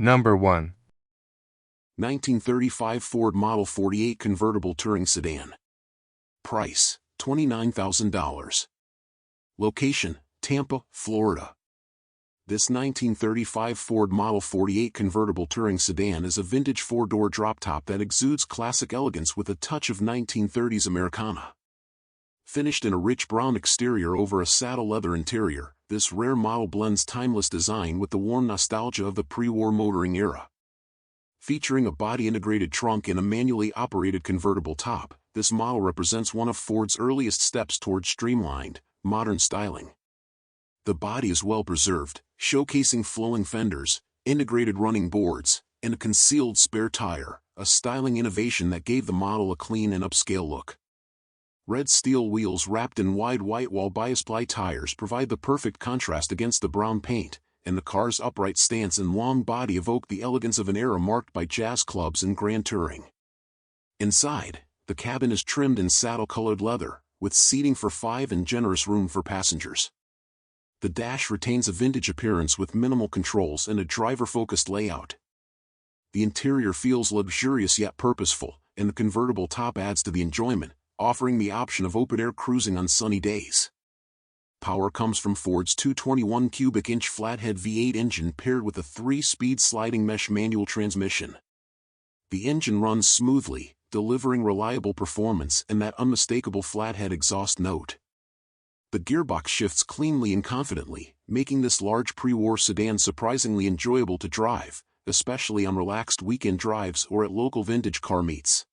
Number 1. 1935 Ford Model 48 Convertible Touring Sedan. Price, $29,000. Location, Tampa, Florida. This 1935 Ford Model 48 Convertible Touring Sedan is a vintage four-door drop-top that exudes classic elegance with a touch of 1930s Americana. Finished in a rich brown exterior over a saddle leather interior, this rare model blends timeless design with the warm nostalgia of the pre-war motoring era. Featuring a body-integrated trunk and a manually operated convertible top, this model represents one of Ford's earliest steps toward streamlined, modern styling. The body is well preserved, showcasing flowing fenders, integrated running boards, and a concealed spare tire, a styling innovation that gave the model a clean and upscale look. Red steel wheels wrapped in wide white-wall bias-ply tires provide the perfect contrast against the brown paint, and the car's upright stance and long body evoke the elegance of an era marked by jazz clubs and grand touring. Inside, the cabin is trimmed in saddle-colored leather, with seating for 5 and generous room for passengers. The dash retains a vintage appearance with minimal controls and a driver-focused layout. The interior feels luxurious yet purposeful, and the convertible top adds to the enjoyment, offering the option of open-air cruising on sunny days. Power comes from Ford's 221 cubic inch flathead V8 engine paired with a 3-speed sliding mesh manual transmission. The engine runs smoothly, delivering reliable performance and that unmistakable flathead exhaust note. The gearbox shifts cleanly and confidently, making this large pre-war sedan surprisingly enjoyable to drive, especially on relaxed weekend drives or at local vintage car meets.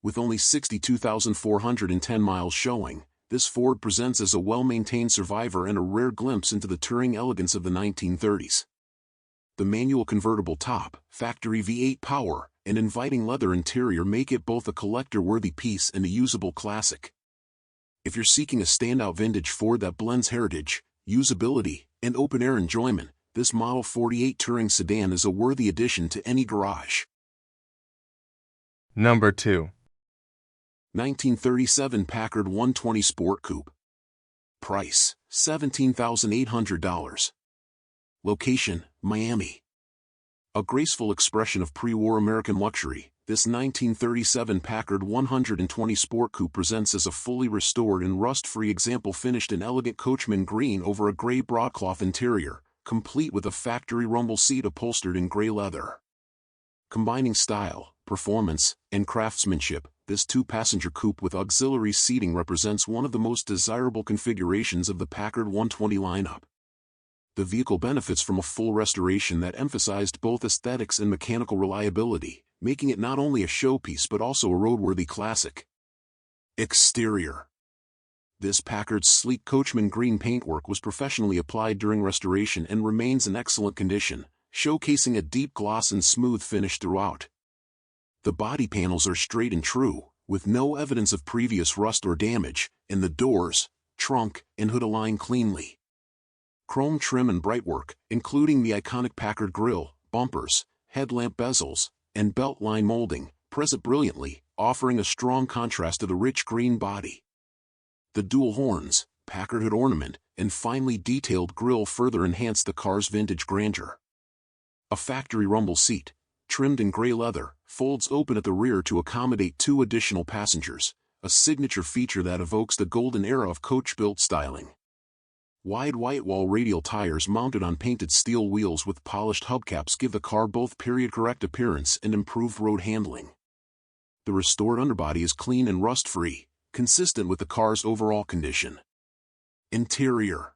With only 62,410 miles showing, this Ford presents as a well-maintained survivor and a rare glimpse into the touring elegance of the 1930s. The manual convertible top, factory V8 power, and inviting leather interior make it both a collector-worthy piece and a usable classic. If you're seeking a standout vintage Ford that blends heritage, usability, and open-air enjoyment, this Model 48 Touring Sedan is a worthy addition to any garage. Number 2. 1937 Packard 120 Sport Coupe. Price, $17,800. Location, Miami. A graceful expression of pre-war American luxury, this 1937 Packard 120 Sport Coupe presents as a fully restored and rust-free example finished in elegant coachman green over a gray broadcloth interior, complete with a factory rumble seat upholstered in gray leather. Combining style, performance, and craftsmanship, this two-passenger coupe with auxiliary seating represents one of the most desirable configurations of the Packard 120 lineup. The vehicle benefits from a full restoration that emphasized both aesthetics and mechanical reliability, making it not only a showpiece but also a roadworthy classic. Exterior. This Packard's sleek coachman green paintwork was professionally applied during restoration and remains in excellent condition, showcasing a deep gloss and smooth finish throughout. The body panels are straight and true, with no evidence of previous rust or damage, and the doors, trunk, and hood align cleanly. Chrome trim and brightwork, including the iconic Packard grille, bumpers, headlamp bezels, and belt line molding, present brilliantly, offering a strong contrast to the rich green body. The dual horns, Packard hood ornament, and finely detailed grille further enhance the car's vintage grandeur. A factory rumble seat, trimmed in gray leather, folds open at the rear to accommodate 2 additional passengers, a signature feature that evokes the golden era of coach-built styling. Wide white-wall radial tires mounted on painted steel wheels with polished hubcaps give the car both period-correct appearance and improved road handling. The restored underbody is clean and rust-free, consistent with the car's overall condition. Interior.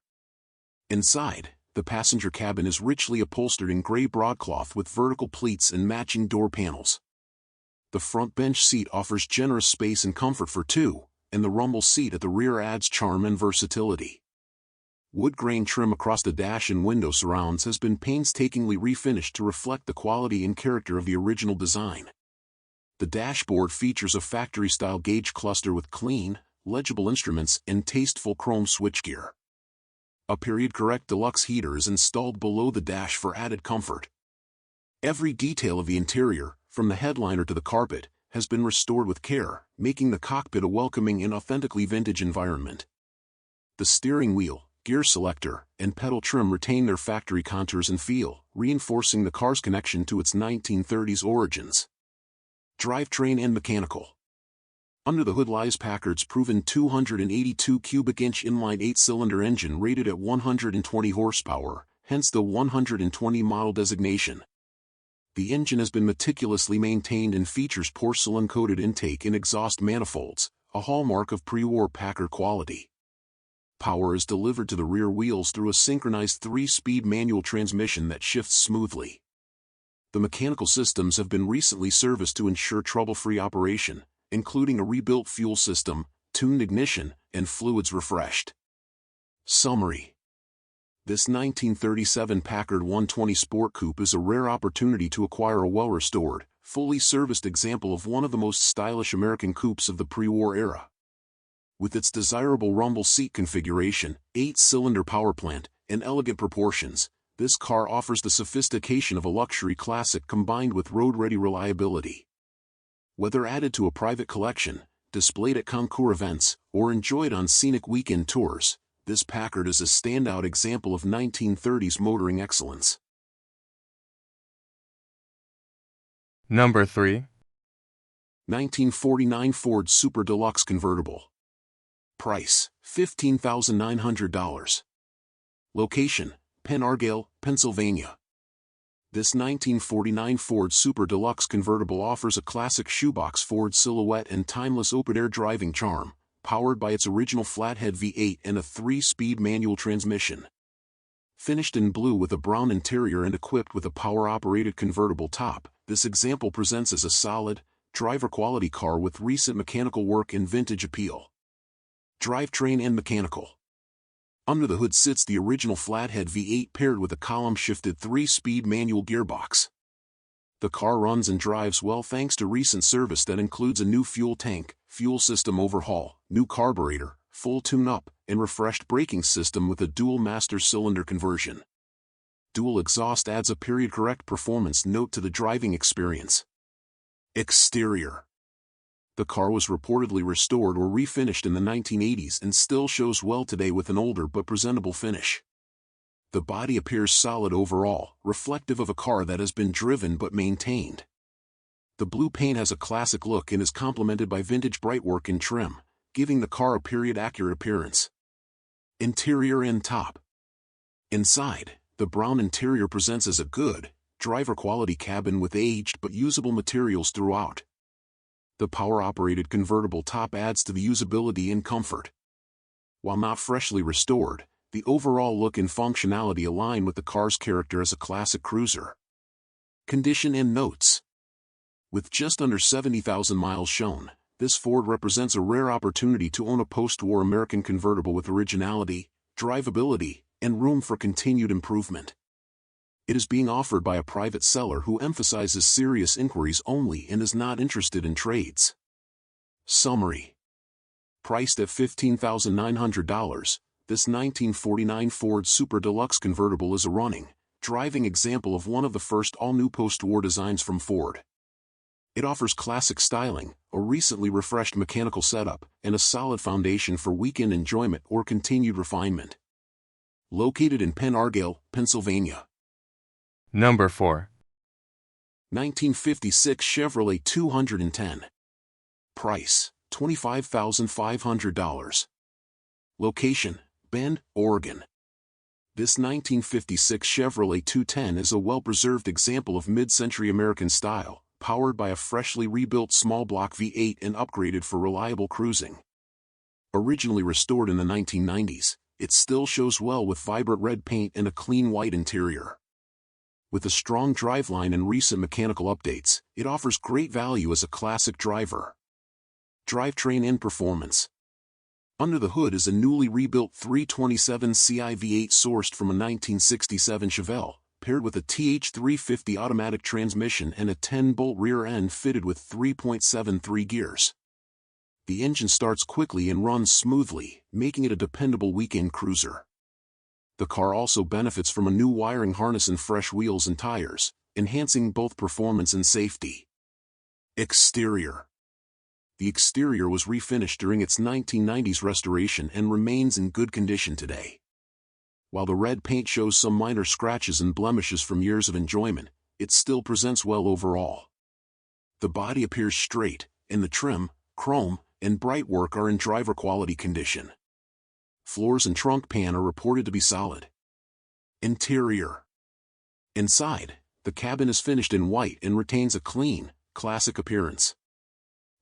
Inside, the passenger cabin is richly upholstered in gray broadcloth with vertical pleats and matching door panels. The front bench seat offers generous space and comfort for 2, and the rumble seat at the rear adds charm and versatility. Wood grain trim across the dash and window surrounds has been painstakingly refinished to reflect the quality and character of the original design. The dashboard features a factory-style gauge cluster with clean, legible instruments and tasteful chrome switchgear. A period-correct Deluxe heater is installed below the dash for added comfort. Every detail of the interior, from the headliner to the carpet, has been restored with care, making the cockpit a welcoming and authentically vintage environment. The steering wheel, gear selector, and pedal trim retain their factory contours and feel, reinforcing the car's connection to its 1930s origins. Drivetrain and mechanical. Under the hood lies Packard's proven 282 cubic inch inline 8-cylinder engine rated at 120 horsepower, hence the 120 model designation. The engine has been meticulously maintained and features porcelain-coated intake and exhaust manifolds, a hallmark of pre-war Packard quality. Power is delivered to the rear wheels through a synchronized 3-speed manual transmission that shifts smoothly. The mechanical systems have been recently serviced to ensure trouble-free operation, including a rebuilt fuel system, tuned ignition, and fluids refreshed. Summary. This 1937 Packard 120 Sport Coupe is a rare opportunity to acquire a well-restored, fully serviced example of one of the most stylish American coupes of the pre-war era. With its desirable rumble seat configuration, 8-cylinder power plant, and elegant proportions, this car offers the sophistication of a luxury classic combined with road-ready reliability. Whether added to a private collection, displayed at concours events, or enjoyed on scenic weekend tours, this Packard is a standout example of 1930s motoring excellence. Number 3. 1949 Ford Super Deluxe Convertible. Price, $15,900. Location, Penn Argyle, Pennsylvania. This 1949 Ford Super Deluxe Convertible offers a classic shoebox Ford silhouette and timeless open-air driving charm, powered by its original flathead V8 and a 3-speed manual transmission. Finished in blue with a brown interior and equipped with a power-operated convertible top, this example presents as a solid, driver-quality car with recent mechanical work and vintage appeal. Drivetrain and mechanical. Under the hood sits the original flathead V8 paired with a column-shifted 3-speed manual gearbox. The car runs and drives well thanks to recent service that includes a new fuel tank, fuel system overhaul, new carburetor, full tune-up, and refreshed braking system with a dual master cylinder conversion. Dual exhaust adds a period-correct performance note to the driving experience. Exterior. The car was reportedly restored or refinished in the 1980s and still shows well today with an older but presentable finish. The body appears solid overall, reflective of a car that has been driven but maintained. The blue paint has a classic look and is complemented by vintage brightwork and trim, giving the car a period-accurate appearance. Interior and top. Inside, the brown interior presents as a good, driver-quality cabin with aged but usable materials throughout. The power-operated convertible top adds to the usability and comfort. While not freshly restored, the overall look and functionality align with the car's character as a classic cruiser. Condition and notes. With just under 70,000 miles shown, this Ford represents a rare opportunity to own a post-war American convertible with originality, drivability, and room for continued improvement. It is being offered by a private seller who emphasizes serious inquiries only and is not interested in trades. Summary. Priced at $15,900, this 1949 Ford Super Deluxe Convertible is a running, driving example of one of the first all-new post-war designs from Ford. It offers classic styling, a recently refreshed mechanical setup, and a solid foundation for weekend enjoyment or continued refinement. Located in Penn Argyle, Pennsylvania. Number 4. 1956 Chevrolet 210. Price, $25,500. Location, Bend, Oregon. This 1956 Chevrolet 210 is a well-preserved example of mid-century American style, powered by a freshly rebuilt small-block V8 and upgraded for reliable cruising. Originally restored in the 1990s, it still shows well with vibrant red paint and a clean white interior. With a strong driveline and recent mechanical updates, it offers great value as a classic driver. Drivetrain and performance. Under the hood is a newly rebuilt 327 Ci V8 sourced from a 1967 Chevelle, paired with a TH350 automatic transmission and a 10-bolt rear end fitted with 3.73 gears. The engine starts quickly and runs smoothly, making it a dependable weekend cruiser. The car also benefits from a new wiring harness and fresh wheels and tires, enhancing both performance and safety. Exterior. The exterior was refinished during its 1990s restoration and remains in good condition today. While the red paint shows some minor scratches and blemishes from years of enjoyment, it still presents well overall. The body appears straight, and the trim, chrome, and bright work are in driver quality condition. Floors and trunk pan are reported to be solid. Interior. Inside, the cabin is finished in white and retains a clean, classic appearance.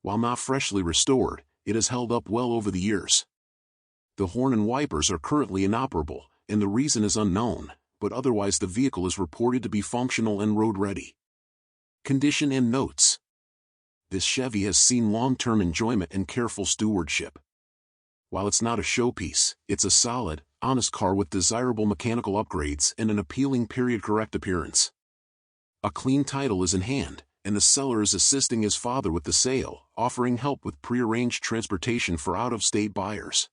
While not freshly restored, it has held up well over the years. The horn and wipers are currently inoperable, and the reason is unknown, but otherwise the vehicle is reported to be functional and road-ready. Condition and notes. This Chevy has seen long-term enjoyment and careful stewardship. While it's not a showpiece, it's a solid, honest car with desirable mechanical upgrades and an appealing period-correct appearance. A clean title is in hand, and the seller is assisting his father with the sale, offering help with pre-arranged transportation for out-of-state buyers.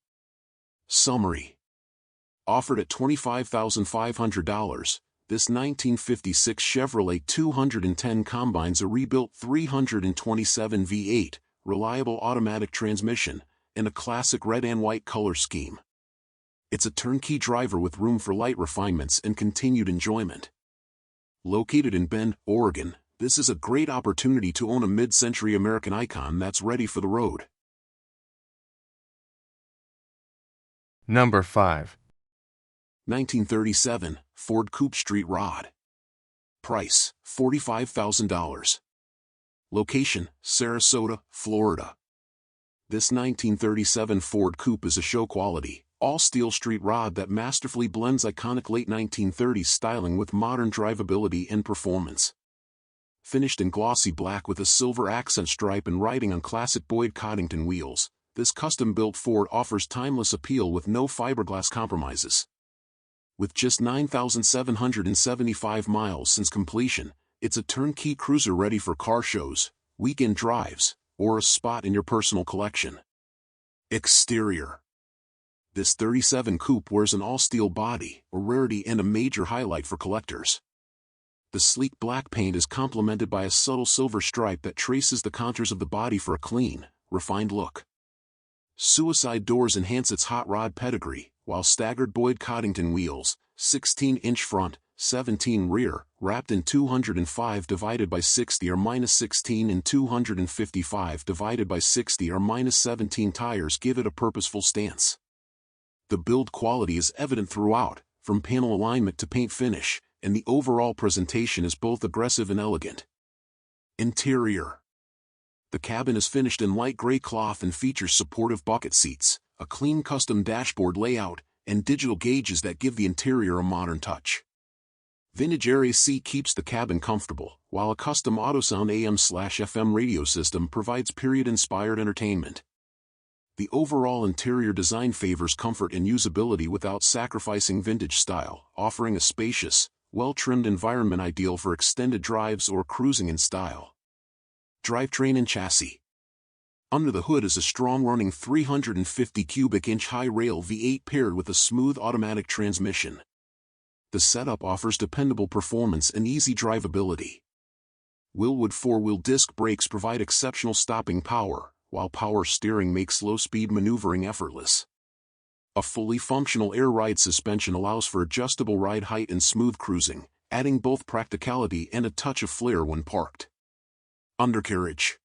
Summary. Offered at $25,500, this 1956 Chevrolet 210 combines a rebuilt 327 V8, reliable automatic transmission, and a classic red and white color scheme. It's a turnkey driver with room for light refinements and continued enjoyment. Located in Bend, Oregon, this is a great opportunity to own a mid-century American icon that's ready for the road. Number 5. 1937 Ford Coupe Street Rod. Price, $45,000. Location, Sarasota, Florida. This 1937 Ford Coupe is a show-quality, all-steel street rod that masterfully blends iconic late 1930s styling with modern drivability and performance. Finished in glossy black with a silver accent stripe and riding on classic Boyd Coddington wheels, this custom-built Ford offers timeless appeal with no fiberglass compromises. With just 9,775 miles since completion, it's a turnkey cruiser ready for car shows, weekend drives, or a spot in your personal collection. Exterior. This 37 Coupe wears an all-steel body, a rarity and a major highlight for collectors. The sleek black paint is complemented by a subtle silver stripe that traces the contours of the body for a clean, refined look. Suicide doors enhance its hot rod pedigree, while staggered Boyd Coddington wheels, 16-inch front, 17 rear, wrapped in 205 divided by 60 or minus 16 and 255 divided by 60 or minus 17 tires give it a purposeful stance. The build quality is evident throughout, from panel alignment to paint finish, and the overall presentation is both aggressive and elegant. Interior. The cabin is finished in light gray cloth and features supportive bucket seats, a clean custom dashboard layout, and digital gauges that give the interior a modern touch. Vintage AC keeps the cabin comfortable, while a custom AutoSound AM/FM radio system provides period-inspired entertainment. The overall interior design favors comfort and usability without sacrificing vintage style, offering a spacious, well-trimmed environment ideal for extended drives or cruising in style. Drivetrain and chassis. Under the hood is a strong-running 350 cubic inch high-rail V8 paired with a smooth automatic transmission. The setup offers dependable performance and easy drivability. Wilwood four-wheel disc brakes provide exceptional stopping power, while power steering makes low-speed maneuvering effortless. A fully functional air ride suspension allows for adjustable ride height and smooth cruising, adding both practicality and a touch of flair when parked. Undercarriage.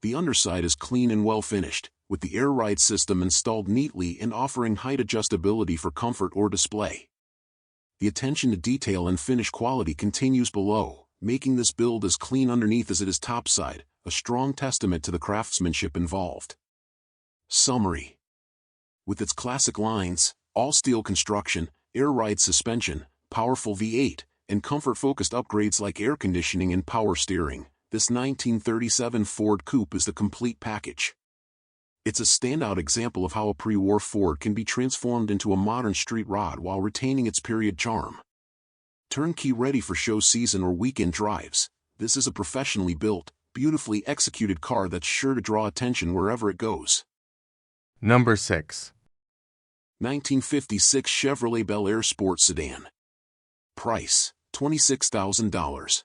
The underside is clean and well finished, with the air ride system installed neatly and offering height adjustability for comfort or display. The attention to detail and finish quality continues below, making this build as clean underneath as it is topside, a strong testament to the craftsmanship involved. Summary. With its classic lines, all-steel construction, air ride suspension, powerful V8, and comfort-focused upgrades like air conditioning and power steering, this 1937 Ford Coupe is the complete package. It's a standout example of how a pre-war Ford can be transformed into a modern street rod while retaining its period charm. Turnkey ready for show season or weekend drives, this is a professionally built, beautifully executed car that's sure to draw attention wherever it goes. Number 6. 1956 Chevrolet Bel Air Sports Sedan. Price, $26,000.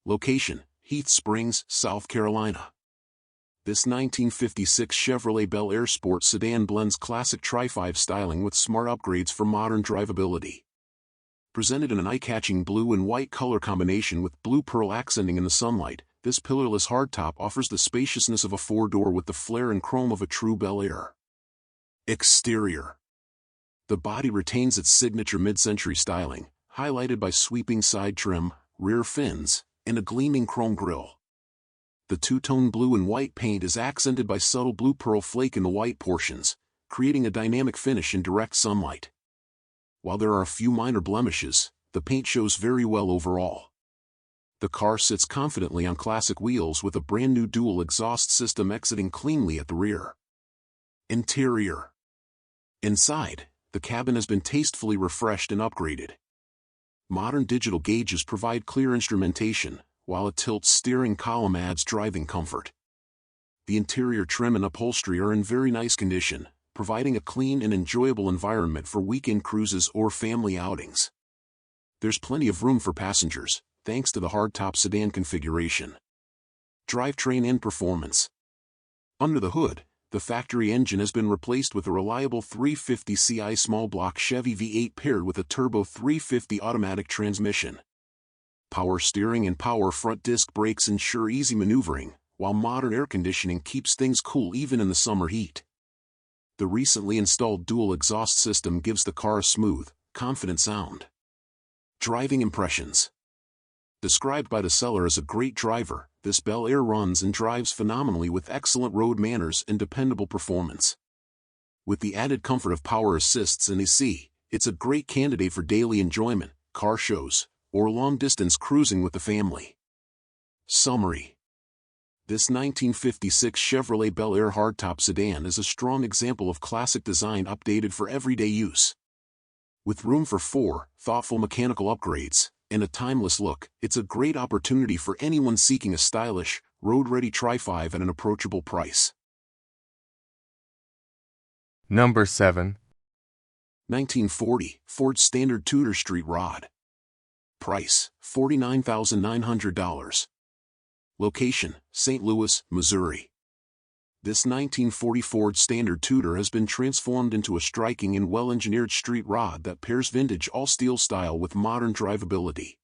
Location, Heath Springs, South Carolina. This 1956 Chevrolet Bel Air Sport sedan blends classic Tri-5 styling with smart upgrades for modern drivability. Presented in an eye-catching blue and white color combination with blue pearl accenting in the sunlight, this pillarless hardtop offers the spaciousness of a four-door with the flair and chrome of a true Bel Air. Exterior. The body retains its signature mid-century styling, highlighted by sweeping side trim, rear fins, and a gleaming chrome grille. The two-tone blue and white paint is accented by subtle blue pearl flake in the white portions, creating a dynamic finish in direct sunlight. While there are a few minor blemishes, the paint shows very well overall. The car sits confidently on classic wheels with a brand new dual exhaust system exiting cleanly at the rear. Interior. Inside, the cabin has been tastefully refreshed and upgraded. Modern digital gauges provide clear instrumentation, while a tilt steering column adds driving comfort. The interior trim and upholstery are in very nice condition, providing a clean and enjoyable environment for weekend cruises or family outings. There's plenty of room for passengers, thanks to the hardtop sedan configuration. Drivetrain and performance. Under the hood, the factory engine has been replaced with a reliable 350 Ci small block Chevy V8 paired with a turbo 350 automatic transmission. Power steering and power front disc brakes ensure easy maneuvering, while modern air conditioning keeps things cool even in the summer heat. The recently installed dual exhaust system gives the car a smooth, confident sound. Driving impressions. Described by the seller as a great driver, this Bel Air runs and drives phenomenally with excellent road manners and dependable performance. With the added comfort of power assists and AC, it's a great candidate for daily enjoyment, car shows, or long-distance cruising with the family. Summary. This 1956 Chevrolet Bel Air hardtop sedan is a strong example of classic design updated for everyday use. With room for 4 thoughtful mechanical upgrades and a timeless look, it's a great opportunity for anyone seeking a stylish, road-ready Tri-5 at an approachable price. Number 7. 1940 Ford Standard Tudor Street Rod. Price, $49,900. Location, St. Louis, Missouri. This 1940 Ford Standard Tudor has been transformed into a striking and well-engineered street rod that pairs vintage all-steel style with modern drivability.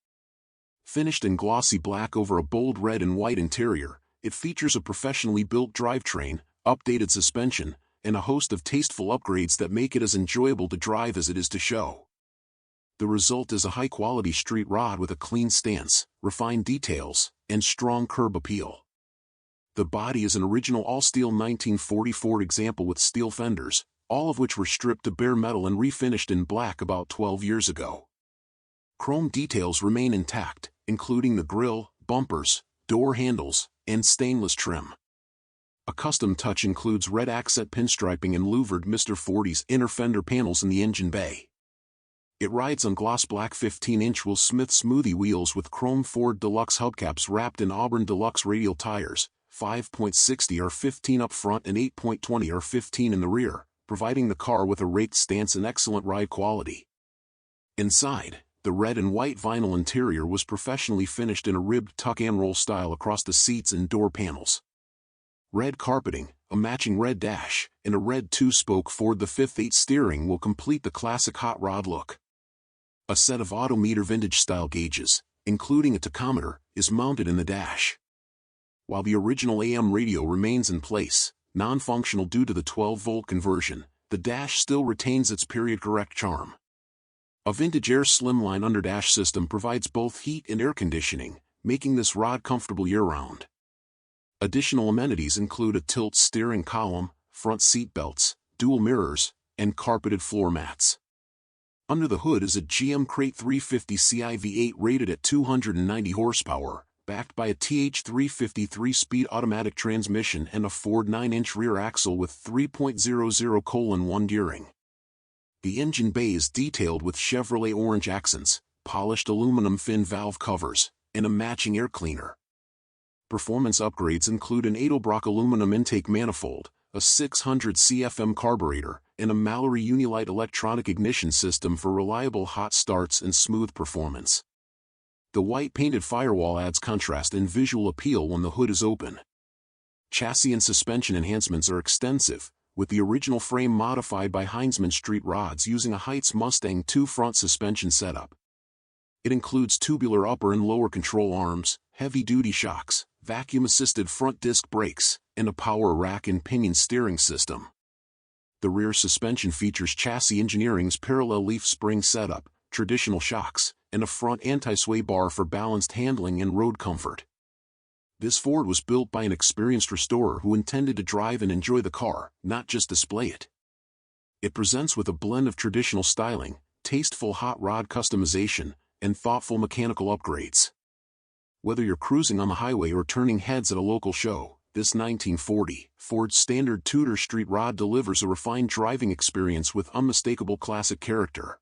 Finished in glossy black over a bold red and white interior, it features a professionally built drivetrain, updated suspension, and a host of tasteful upgrades that make it as enjoyable to drive as it is to show. The result is a high-quality street rod with a clean stance, refined details, and strong curb appeal. The body is an original all-steel 1940 Ford example with steel fenders, all of which were stripped to bare metal and refinished in black about 12 years ago. Chrome details remain intact, including the grille, bumpers, door handles, and stainless trim. A custom touch includes red accent pinstriping and louvered Mr. 40's inner fender panels in the engine bay. It rides on gloss black 15-inch Will Smith smoothie wheels with chrome Ford Deluxe hubcaps wrapped in Auburn Deluxe radial tires, 5.60 R15 up front and 8.20 R15 in the rear, providing the car with a raked stance and excellent ride quality. Inside, the red and white vinyl interior was professionally finished in a ribbed tuck-and-roll style across the seats and door panels. Red carpeting, a matching red dash, and a red 2-spoke Ford the 5/8 steering will complete the classic hot rod look. A set of odometer vintage-style gauges, including a tachometer, is mounted in the dash. While the original AM radio remains in place, non-functional due to the 12-volt conversion, the dash still retains its period-correct charm. A vintage air slimline underdash system provides both heat and air conditioning, making this rod comfortable year-round. Additional amenities include a tilt steering column, front seat belts, dual mirrors, and carpeted floor mats. Under the hood is a GM Crate 350 Ci V8 rated at 290 horsepower, backed by a TH350 3-speed automatic transmission and a Ford 9-inch rear axle with 3.00:1 gearing. The engine bay is detailed with Chevrolet orange accents, polished aluminum fin valve covers, and a matching air cleaner. Performance upgrades include an Edelbrock aluminum intake manifold, a 600 CFM carburetor, and a Mallory Unilite electronic ignition system for reliable hot starts and smooth performance. The white painted firewall adds contrast and visual appeal when the hood is open. Chassis and suspension enhancements are extensive, with the original frame modified by Heinzmann street rods using a Heights Mustang II front suspension setup. It includes tubular upper and lower control arms, heavy-duty shocks, vacuum-assisted front disc brakes, and a power rack and pinion steering system. The rear suspension features Chassis Engineering's parallel leaf spring setup, traditional shocks, and a front anti-sway bar for balanced handling and road comfort. This Ford was built by an experienced restorer who intended to drive and enjoy the car, not just display it. It presents with a blend of traditional styling, tasteful hot rod customization, and thoughtful mechanical upgrades. Whether you're cruising on the highway or turning heads at a local show, this 1940 Ford Standard Tutor street rod delivers a refined driving experience with unmistakable classic character.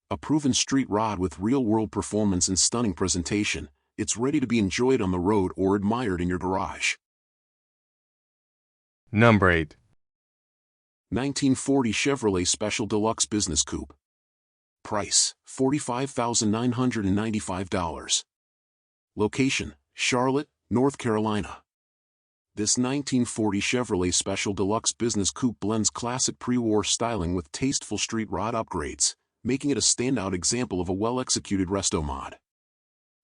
A proven street rod with real-world performance and stunning presentation, it's ready to be enjoyed on the road or admired in your garage. Number 8. 1940 Chevrolet Special Deluxe Business Coupe. Price, $45,995. Location, Charlotte, North Carolina. This 1940 Chevrolet Special Deluxe Business Coupe blends classic pre-war styling with tasteful street rod upgrades, making it a standout example of a well-executed resto mod.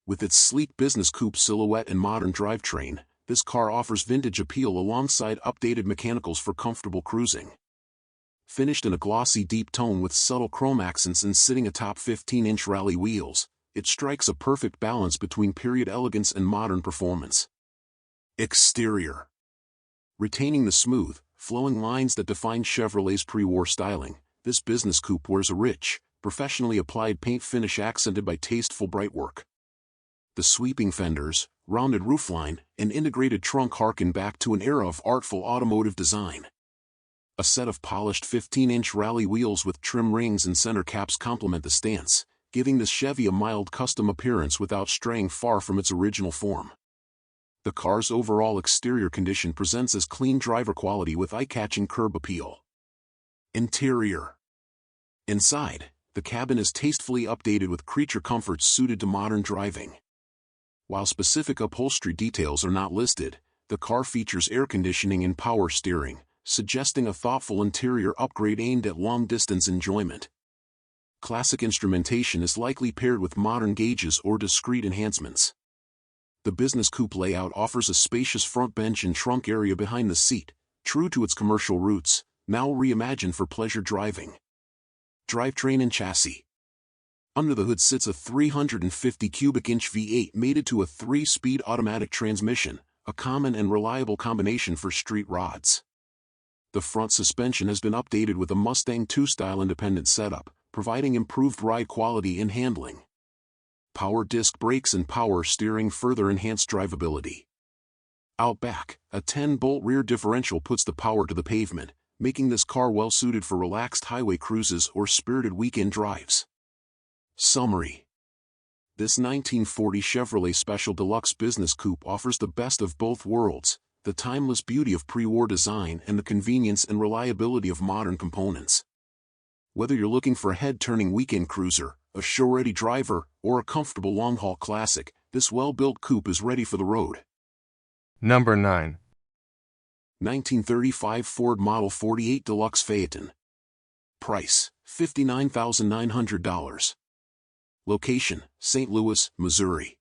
With its sleek business coupe silhouette and modern drivetrain, this car offers vintage appeal alongside updated mechanicals for comfortable cruising. Finished in a glossy deep tone with subtle chrome accents and sitting atop 15-inch rally wheels, it strikes a perfect balance between period elegance and modern performance. Exterior. Retaining the smooth, flowing lines that define Chevrolet's pre-war styling, this business coupe wears a rich, professionally applied paint finish accented by tasteful brightwork. The sweeping fenders, rounded roofline, and integrated trunk harken back to an era of artful automotive design. A set of polished 15-inch rally wheels with trim rings and center caps complement the stance, giving this Chevy a mild custom appearance without straying far from its original form. The car's overall exterior condition presents as clean driver quality with eye-catching curb appeal. Interior. Inside, the cabin is tastefully updated with creature comforts suited to modern driving. While specific upholstery details are not listed, the car features air conditioning and power steering, suggesting a thoughtful interior upgrade aimed at long-distance enjoyment. Classic instrumentation is likely paired with modern gauges or discrete enhancements. The business coupe layout offers a spacious front bench and trunk area behind the seat, true to its commercial roots, now reimagined for pleasure driving. Drivetrain and chassis. Under the hood sits a 350 cubic inch V8 mated to a 3-speed automatic transmission, a common and reliable combination for street rods. The front suspension has been updated with a Mustang II style independent setup, providing improved ride quality and handling. Power disc brakes and power steering further enhance drivability. Out back, a 10-bolt rear differential puts the power to the pavement, making this car well suited for relaxed highway cruises or spirited weekend drives. Summary. This 1940 Chevrolet Special Deluxe Business Coupe offers the best of both worlds, the timeless beauty of pre-war design and the convenience and reliability of modern components. Whether you're looking for a head-turning weekend cruiser, a show-ready driver, or a comfortable long-haul classic, this well-built coupe is ready for the road. Number 9. 1935 Ford Model 48 Deluxe Phaeton. Price, $59,900. Location, St. Louis, Missouri.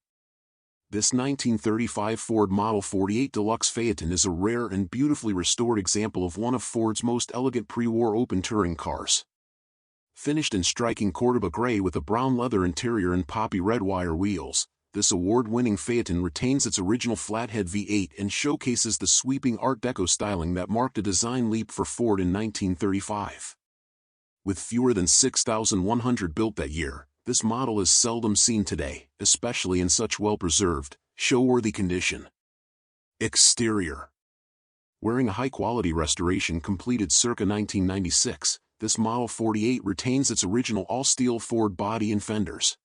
This 1935 Ford Model 48 Deluxe Phaeton is a rare and beautifully restored example of one of Ford's most elegant pre-war open touring cars. Finished in striking Cordoba gray with a brown leather interior and poppy red wire wheels, this award-winning Phaeton retains its original flathead V8 and showcases the sweeping Art Deco styling that marked a design leap for Ford in 1935. With fewer than 6,100 built that year, this model is seldom seen today, especially in such well-preserved, show-worthy condition. Exterior. Wearing a high-quality restoration completed circa 1996, this Model 48 retains its original all-steel Ford body and fenders.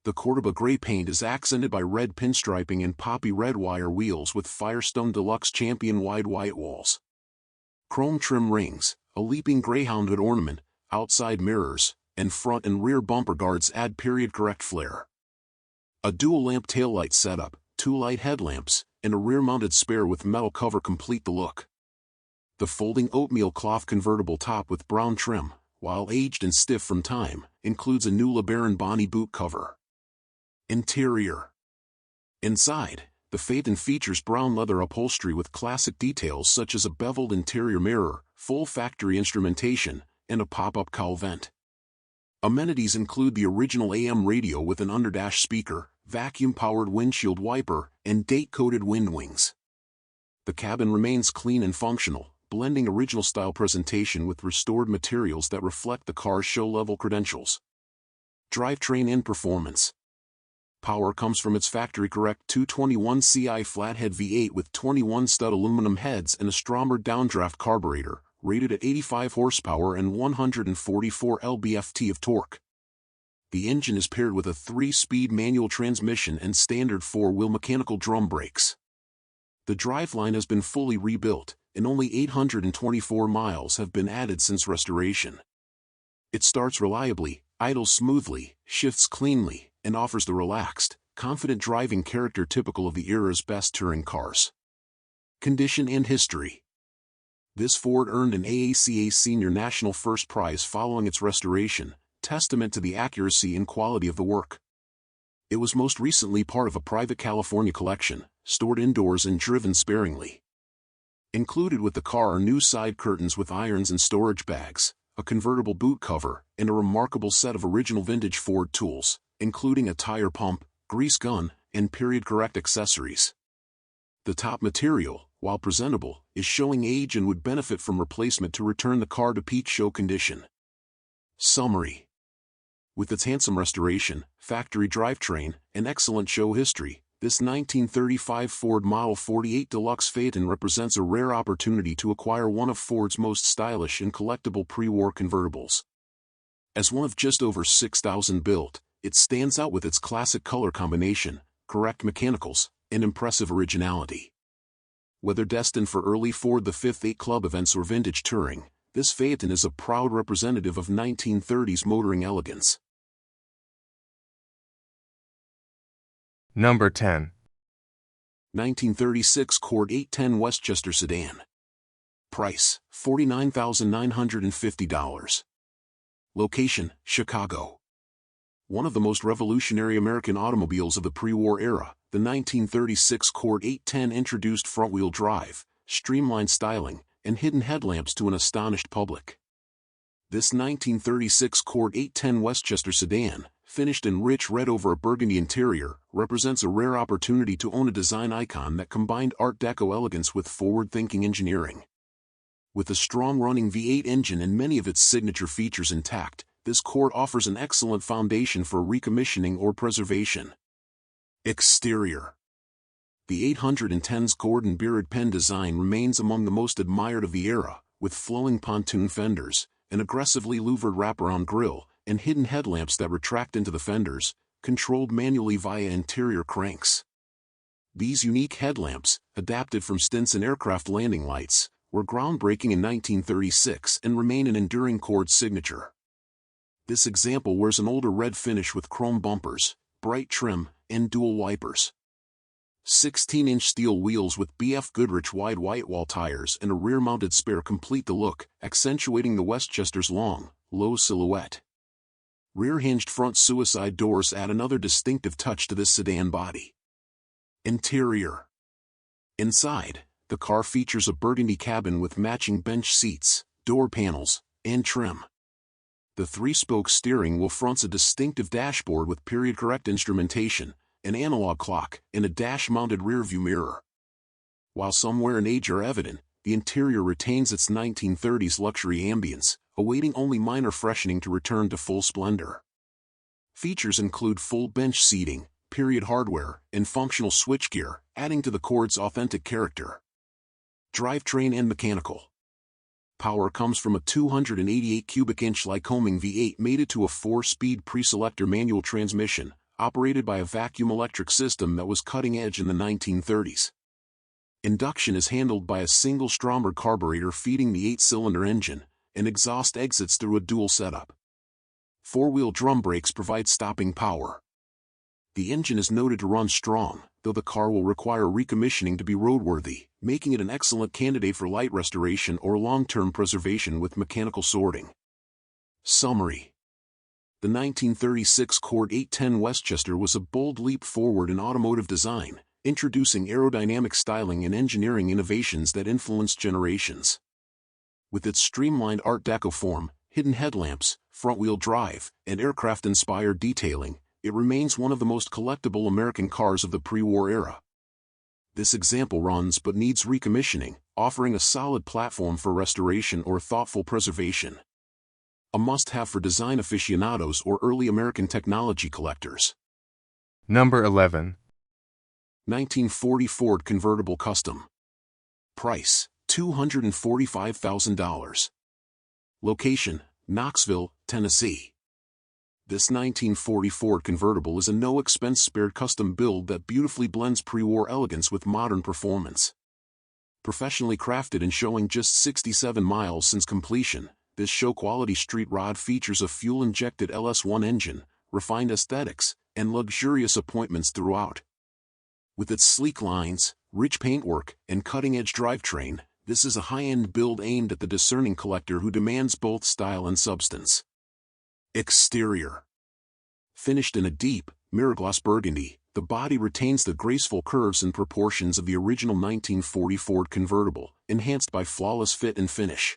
The Cordoba gray paint is accented by red pinstriping and poppy red wire wheels with Firestone Deluxe Champion wide white walls. Chrome trim rings, a leaping greyhound hood ornament, outside mirrors, and front and rear bumper guards add period-correct flair. A dual-lamp taillight setup, 2 light headlamps, and a rear-mounted spare with metal cover complete the look. The folding oatmeal cloth convertible top with brown trim, while aged and stiff from time, includes a new LeBaron Bonney boot cover. Interior. Inside, the Phaeton features brown leather upholstery with classic details such as a beveled interior mirror, full factory instrumentation, and a pop-up cowl vent. Amenities include the original AM radio with an underdash speaker, vacuum-powered windshield wiper, and date-coated wind wings. The cabin remains clean and functional, blending original-style presentation with restored materials that reflect the car's show-level credentials. Drivetrain and performance. Power comes from its factory-correct 221 Ci flathead V8 with 21 stud aluminum heads and a Stromer downdraft carburetor, rated at 85 horsepower and 144 lb-ft of torque. The engine is paired with a 3-speed manual transmission and standard 4-wheel mechanical drum brakes. The driveline has been fully rebuilt, and only 824 miles have been added since restoration. It starts reliably, idles smoothly, shifts cleanly, and offers the relaxed, confident driving character typical of the era's best touring cars. Condition and history. This Ford earned an AACA Senior National First Prize following its restoration, testament to the accuracy and quality of the work. It was most recently part of a private California collection, stored indoors and driven sparingly. Included with the car are new side curtains with irons and storage bags, a convertible boot cover, and a remarkable set of original vintage Ford tools, including a tire pump, grease gun, and period-correct accessories. The top material, while presentable, is showing age and would benefit from replacement to return the car to peak show condition. Summary. With its handsome restoration, factory drivetrain, and excellent show history, this 1935 Ford Model 48 Deluxe Phaeton represents a rare opportunity to acquire one of Ford's most stylish and collectible pre-war convertibles. As one of just over 6,000 built, it stands out with its classic color combination, correct mechanicals, and impressive originality. Whether destined for early Ford the Fifth 8 Club events or vintage touring, this Phaeton is a proud representative of 1930s motoring elegance. Number 10. 1936 Cord 810 Westchester Sedan. Price, $49,950. Location, Chicago. One of the most revolutionary American automobiles of the pre-war era, the 1936 Cord 810 introduced front-wheel drive, streamlined styling, and hidden headlamps to an astonished public. This 1936 Cord 810 Westchester sedan, finished in rich red over a burgundy interior, represents a rare opportunity to own a design icon that combined Art Deco elegance with forward-thinking engineering. With a strong-running V8 engine and many of its signature features intact, this Cord offers an excellent foundation for recommissioning or preservation. Exterior. The 810's Gordon Beard pen design remains among the most admired of the era, with flowing pontoon fenders, an aggressively louvered wraparound grille, and hidden headlamps that retract into the fenders, controlled manually via interior cranks. These unique headlamps, adapted from Stinson aircraft landing lights, were groundbreaking in 1936 and remain an enduring Cord signature. This example wears an older red finish with chrome bumpers, bright trim, and dual wipers. 16-inch steel wheels with BF Goodrich wide whitewall tires and a rear-mounted spare complete the look, accentuating the Westchester's long, low silhouette. Rear-hinged front suicide doors add another distinctive touch to this sedan body. Interior. Inside, the car features a burgundy cabin with matching bench seats, door panels, and trim. The 3-spoke steering wheel fronts a distinctive dashboard with period-correct instrumentation, an analog clock, and a dash-mounted rearview mirror. While some wear and age are evident, the interior retains its 1930s luxury ambience, awaiting only minor freshening to return to full splendor. Features include full bench seating, period hardware, and functional switchgear, adding to the Cord's authentic character. Drivetrain and mechanical. Power comes from a 288 cubic inch Lycoming V8 mated to a 4-speed pre-selector manual transmission, operated by a vacuum electric system that was cutting edge in the 1930s. Induction is handled by a single Stromer carburetor feeding the 8-cylinder engine, and exhaust exits through a dual setup. 4-wheel drum brakes provide stopping power. The engine is noted to run strong, though the car will require recommissioning to be roadworthy, making it an excellent candidate for light restoration or long-term preservation with mechanical sorting. Summary: the 1936 Cord 810 Westchester was a bold leap forward in automotive design, introducing aerodynamic styling and engineering innovations that influenced generations. With its streamlined Art Deco form, hidden headlamps, front-wheel drive, and aircraft-inspired detailing, it remains one of the most collectible American cars of the pre-war era. This example runs but needs recommissioning, offering a solid platform for restoration or thoughtful preservation. A must-have for design aficionados or early American technology collectors. Number 11. 1940 Ford Convertible Custom. Price: $245,000. Location: Knoxville, Tennessee. This 1940 Ford Convertible is a no-expense spared custom build that beautifully blends pre-war elegance with modern performance. Professionally crafted and showing just 67 miles since completion, this show-quality street rod features a fuel-injected LS1 engine, refined aesthetics, and luxurious appointments throughout. With its sleek lines, rich paintwork, and cutting-edge drivetrain, this is a high-end build aimed at the discerning collector who demands both style and substance. Exterior. Finished in a deep, mirror-gloss burgundy, the body retains the graceful curves and proportions of the original 1940 Ford Convertible, enhanced by flawless fit and finish.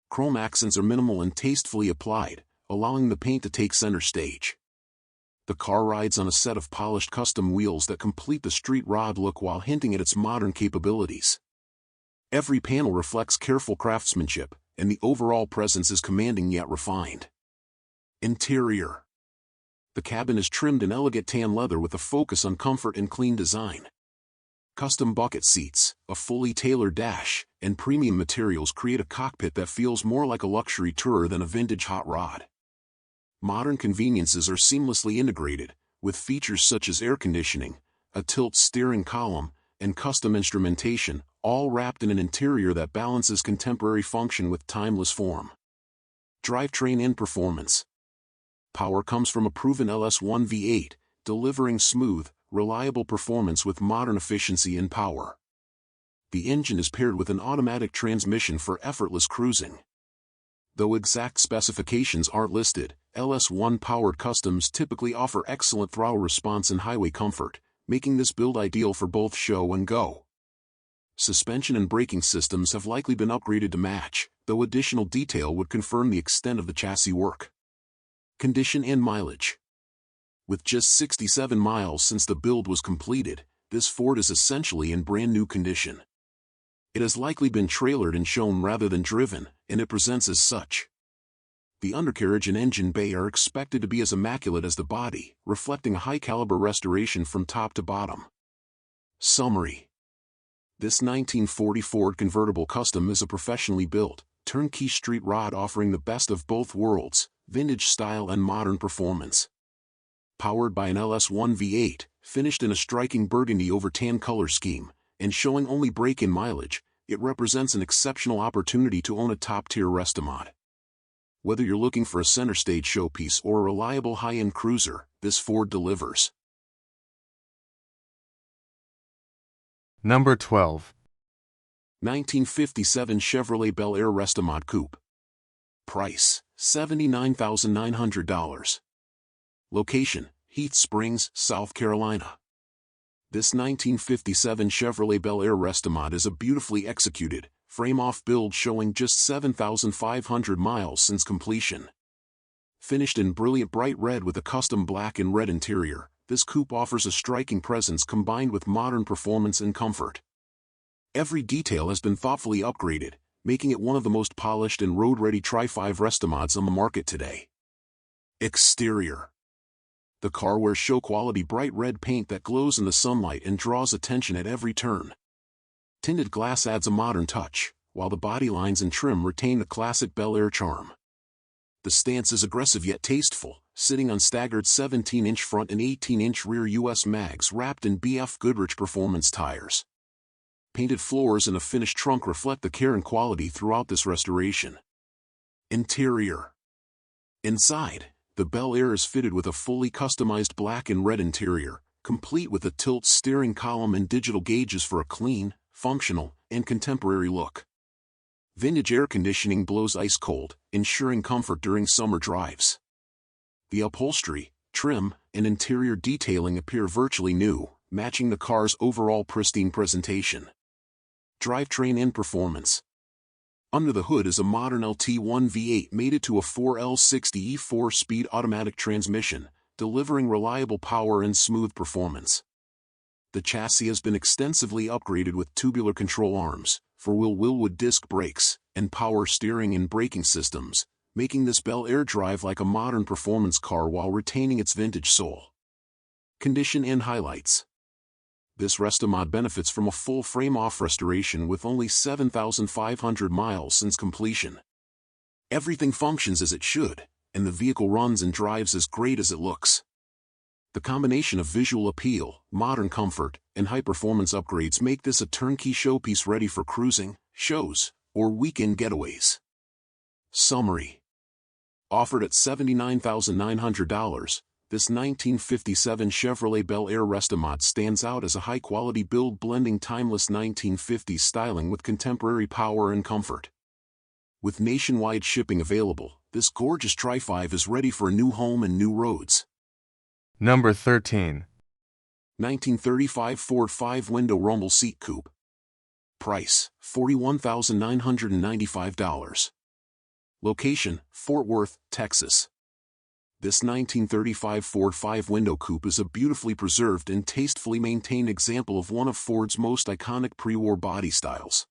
Chrome accents are minimal and tastefully applied, allowing the paint to take center stage. The car rides on a set of polished custom wheels that complete the street rod look while hinting at its modern capabilities. Every panel reflects careful craftsmanship, and the overall presence is commanding yet refined. Interior. The cabin is trimmed in elegant tan leather with a focus on comfort and clean design. Custom bucket seats, a fully tailored dash, and premium materials create a cockpit that feels more like a luxury tourer than a vintage hot rod. Modern conveniences are seamlessly integrated, with features such as air conditioning, a tilt steering column, and custom instrumentation, all wrapped in an interior that balances contemporary function with timeless form. Drivetrain and performance. Power comes from a proven LS1 V8, delivering smooth, reliable performance with modern efficiency and power. The engine is paired with an automatic transmission for effortless cruising. Though exact specifications aren't listed, LS1-powered customs typically offer excellent throttle response and highway comfort, making this build ideal for both show and go. Suspension and braking systems have likely been upgraded to match, though additional detail would confirm the extent of the chassis work. Condition and mileage. With just 67 miles since the build was completed, this Ford is essentially in brand new condition. It has likely been trailered and shown rather than driven, and it presents as such. The undercarriage and engine bay are expected to be as immaculate as the body, reflecting a high-caliber restoration from top to bottom. Summary. This 1940 Ford Convertible Custom is a professionally built, turnkey street rod offering the best of both worlds, vintage style and modern performance. Powered by an LS1 V8, finished in a striking burgundy over tan color scheme, and showing only break-in mileage, it represents an exceptional opportunity to own a top-tier Restomod. Whether you're looking for a center-stage showpiece or a reliable high-end cruiser, this Ford delivers. Number 12. 1957 Chevrolet Bel Air Restomod Coupe. Price: $79,900. Location: Heath Springs, South Carolina. This 1957 Chevrolet Bel Air Restomod is a beautifully executed, frame-off build showing just 7,500 miles since completion. Finished in brilliant bright red with a custom black and red interior, this coupe offers a striking presence combined with modern performance and comfort. Every detail has been thoughtfully upgraded, making it one of the most polished and road-ready Tri-5 Restomods on the market today. Exterior. The car wears show-quality bright red paint that glows in the sunlight and draws attention at every turn. Tinted glass adds a modern touch, while the body lines and trim retain the classic Bel Air charm. The stance is aggressive yet tasteful, sitting on staggered 17-inch front and 18-inch rear US mags wrapped in BF Goodrich performance tires. Painted floors and a finished trunk reflect the care and quality throughout this restoration. Interior. Inside, the Bel Air is fitted with a fully customized black and red interior, complete with a tilt steering column and digital gauges for a clean, functional, and contemporary look. Vintage air conditioning blows ice cold, ensuring comfort during summer drives. The upholstery, trim, and interior detailing appear virtually new, matching the car's overall pristine presentation. Drivetrain and performance. Under the hood is a modern LT1 V8 mated to a 4L60E 4-speed automatic transmission, delivering reliable power and smooth performance. The chassis has been extensively upgraded with tubular control arms, four-wheel Willwood disc brakes, and power steering and braking systems, making this Bel Air drive like a modern performance car while retaining its vintage soul. Condition and highlights. This Restomod benefits from a full frame-off restoration with only 7,500 miles since completion. Everything functions as it should, and the vehicle runs and drives as great as it looks. The combination of visual appeal, modern comfort, and high-performance upgrades make this a turnkey showpiece ready for cruising, shows, or weekend getaways. Summary. Offered at $79,900, this 1957 Chevrolet Bel Air Restomod stands out as a high-quality build blending timeless 1950s styling with contemporary power and comfort. With nationwide shipping available, this gorgeous Tri-5 is ready for a new home and new roads. Number 13. 1935 Ford 5-window rumble seat coupe. Price, $41,995. Location, Fort Worth, Texas. This 1935 Ford 5-window coupe is a beautifully preserved and tastefully maintained example of one of Ford's most iconic pre-war body styles.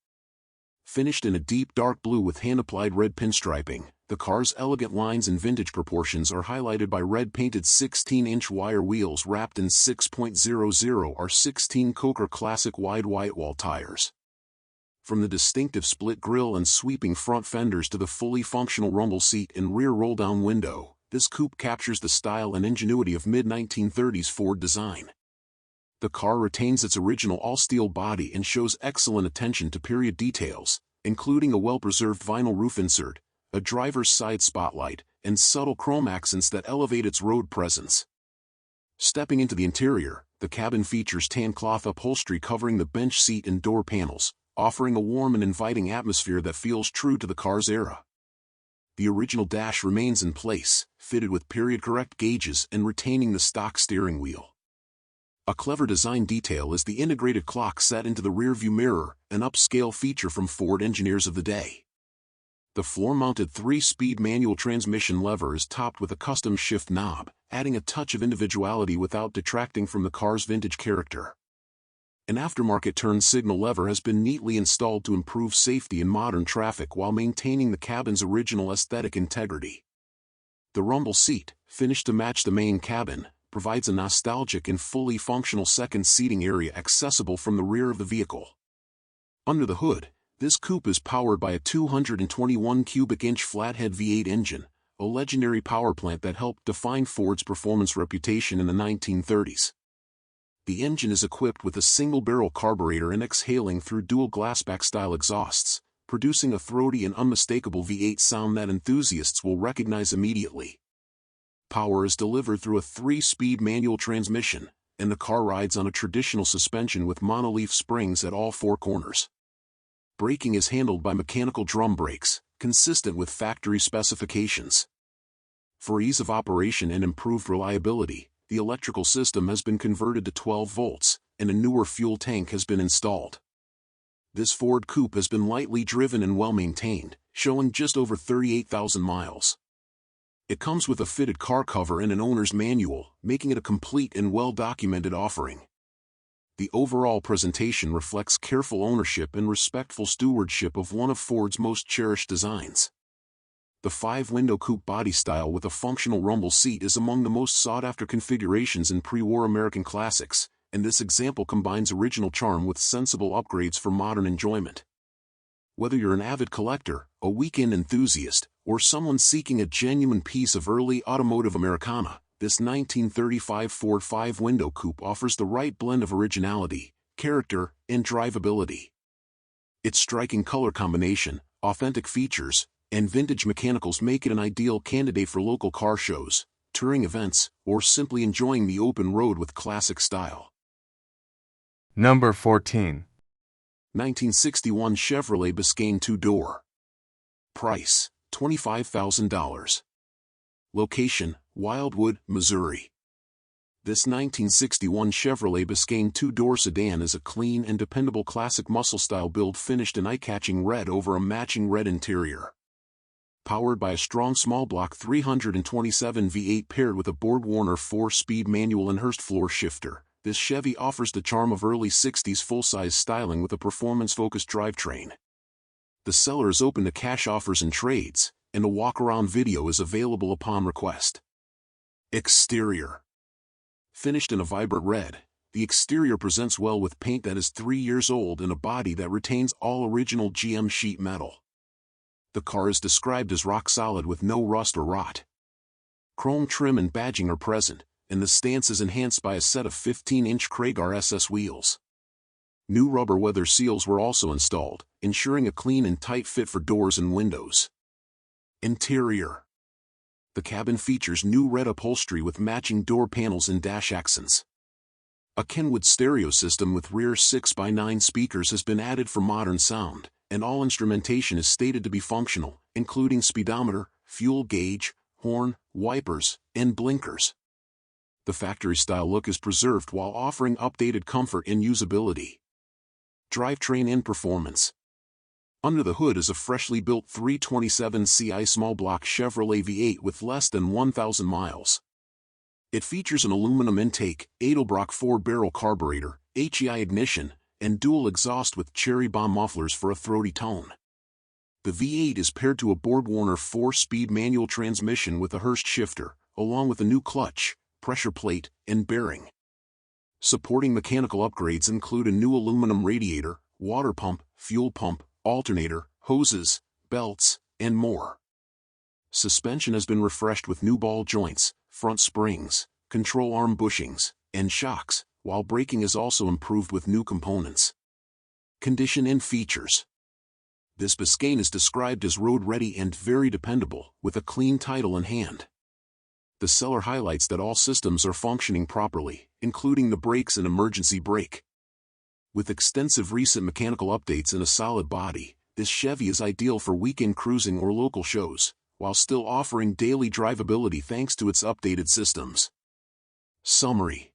Finished in a deep dark blue with hand-applied red pinstriping, the car's elegant lines and vintage proportions are highlighted by red-painted 16-inch wire wheels wrapped in 6.00 or 16 Coker Classic wide whitewall tires. From the distinctive split grille and sweeping front fenders to the fully functional rumble seat and rear roll-down window, this coupe captures the style and ingenuity of mid-1930s Ford design. The car retains its original all-steel body and shows excellent attention to period details, including a well-preserved vinyl roof insert, a driver's side spotlight, and subtle chrome accents that elevate its road presence. Stepping into the interior, the cabin features tan cloth upholstery covering the bench seat and door panels, offering a warm and inviting atmosphere that feels true to the car's era. The original dash remains in place, fitted with period-correct gauges and retaining the stock steering wheel. A clever design detail is the integrated clock set into the rearview mirror, an upscale feature from Ford engineers of the day. The floor-mounted 3-speed manual transmission lever is topped with a custom shift knob, adding a touch of individuality without detracting from the car's vintage character. An aftermarket turn signal lever has been neatly installed to improve safety in modern traffic while maintaining the cabin's original aesthetic integrity. The rumble seat, finished to match the main cabin, provides a nostalgic and fully functional second seating area accessible from the rear of the vehicle. Under the hood, this coupe is powered by a 221 cubic inch flathead V8 engine, a legendary power plant that helped define Ford's performance reputation in the 1930s. The engine is equipped with a single-barrel carburetor and exhaling through dual glassback-style exhausts, producing a throaty and unmistakable V8 sound that enthusiasts will recognize immediately. Power is delivered through a 3-speed manual transmission, and the car rides on a traditional suspension with monoleaf springs at all 4 corners. Braking is handled by mechanical drum brakes, consistent with factory specifications. For ease of operation and improved reliability, the electrical system has been converted to 12 volts, and a newer fuel tank has been installed. This Ford coupe has been lightly driven and well-maintained, showing just over 38,000 miles. It comes with a fitted car cover and an owner's manual, making it a complete and well-documented offering. The overall presentation reflects careful ownership and respectful stewardship of one of Ford's most cherished designs. The 5-window coupe body style with a functional rumble seat is among the most sought-after configurations in pre-war American classics, and this example combines original charm with sensible upgrades for modern enjoyment. Whether you're an avid collector, a weekend enthusiast, or someone seeking a genuine piece of early automotive Americana, this 1935 Ford 5-window coupe offers the right blend of originality, character, and drivability. Its striking color combination, authentic features, and vintage mechanicals make it an ideal candidate for local car shows, touring events, or simply enjoying the open road with classic style. Number 14. 1961 Chevrolet Biscane two-door. Price, $25,000. Location, Wildwood, Missouri. This 1961 Chevrolet Biscane two-door sedan is a clean and dependable classic muscle-style build finished in eye-catching red over a matching red interior. Powered by a strong small-block 327 V8 paired with a Borg-Warner 4-speed manual and Hurst floor shifter, this Chevy offers the charm of early 60s full-size styling with a performance-focused drivetrain. The seller is open to cash offers and trades, and a walk-around video is available upon request. Exterior. Finished in a vibrant red, the exterior presents well with paint that is 3 years old and a body that retains all original GM sheet metal. The car is described as rock solid with no rust or rot. Chrome trim and badging are present, and the stance is enhanced by a set of 15-inch Cragar SS wheels. New rubber weather seals were also installed, ensuring a clean and tight fit for doors and windows. Interior. The cabin features new red upholstery with matching door panels and dash accents. A Kenwood stereo system with rear 6x9 speakers has been added for modern sound, and all instrumentation is stated to be functional, including speedometer, fuel gauge, horn, wipers, and blinkers. The factory-style look is preserved while offering updated comfort and usability. Drivetrain and performance. Under the hood is a freshly built 327 Ci small-block Chevrolet V8 with less than 1,000 miles. It features an aluminum intake, Edelbrock 4-barrel carburetor, HEI ignition, and dual exhaust with cherry bomb mufflers for a throaty tone. The V8 is paired to a Borg-Warner 4-speed manual transmission with a Hurst shifter, along with a new clutch, pressure plate, and bearing. Supporting mechanical upgrades include a new aluminum radiator, water pump, fuel pump, alternator, hoses, belts, and more. Suspension has been refreshed with new ball joints, front springs, control arm bushings, and shocks, while braking is also improved with new components. Condition and features. This Biscane is described as road-ready and very dependable, with a clean title in hand. The seller highlights that all systems are functioning properly, including the brakes and emergency brake. With extensive recent mechanical updates and a solid body, this Chevy is ideal for weekend cruising or local shows, while still offering daily drivability thanks to its updated systems. Summary.